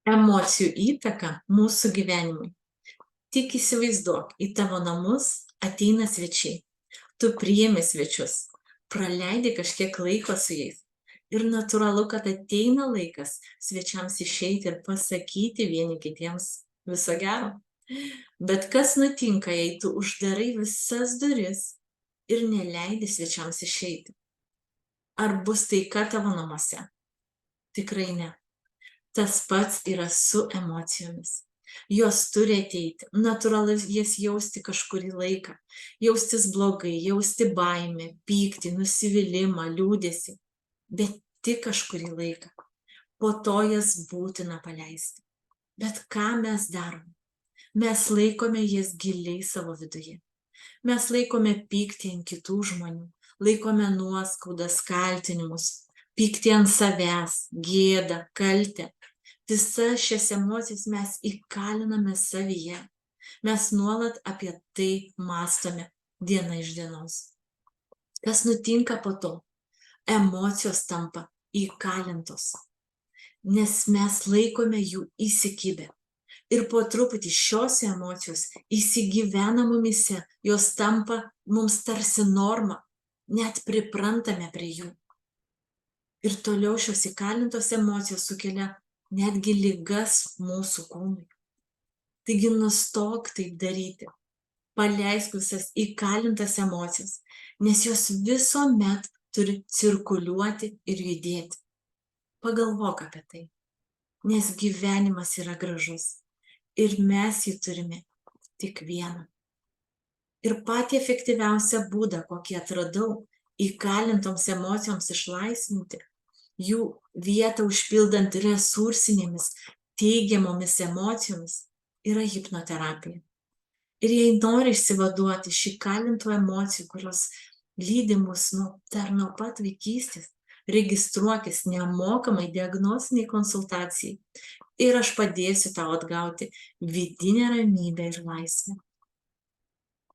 Emocijų įtaka mūsų gyvenimui. Tik įsivaizduok, į tavo namus ateina svečiai. Tu priimi svečius, praleidi kažkiek laiko su jais. Ir natūralu, kad ateina laikas svečiams išeiti ir pasakyti vieni kitiems viso gero. Bet kas nutinka, jei tu uždarai visas duris ir neleidi svečiams išeiti? Ar bus taika tavo namuose? Tikrai ne. Tas pats yra su emocijomis. Jos turi ateiti, natūralu jas jausti kažkurį laiką, jaustis blogai, jausti baimę, pyktį, nusivylimą, liūdesį, bet tik kažkurį laiką. Po to jas būtina paleisti. Bet ką mes darome? Mes laikome jas giliai savo viduje. Mes laikome pyktį ant kitų žmonių, laikome nuoskaudas, kaltinimus, pyktį ant savęs, gėdą, kaltę. Visas šias emocijas mes įkaliname savyje. Mes nuolat apie tai mąstome diena iš dienos. Kas nutinka po to? Emocijos tampa įkalintos, nes mes laikome jų įsikibę. Ir po truputį šios emocijos įsigyvena mumyse, jos tampa mums tarsi norma, net priprantame prie jų. Ir toliau šios įkalintos emocijos sukelia netgi ligas mūsų kūnui. Taigi nustok taip daryti. Paleisk visas įkalintas emocijas, nes jos visuomet turi cirkuliuoti ir judėti. Pagalvok apie tai, nes gyvenimas yra gražus ir mes jį turime tik vieną. Ir patį efektyviausią būdą, kokį atradau, įkalintoms emocijoms išlaisvinti, jų vietą užpildant resursinėmis, teigiamomis emocijomis, yra hipnoterapija. Ir jei nori išsivaduoti iš įkalintų emocijų, kurios lydi mus dar nuo pat vaikystės, registruokis nemokamai diagnostiniai konsultacijai ir aš padėsiu tau atgauti vidinę ramybę ir laisvę.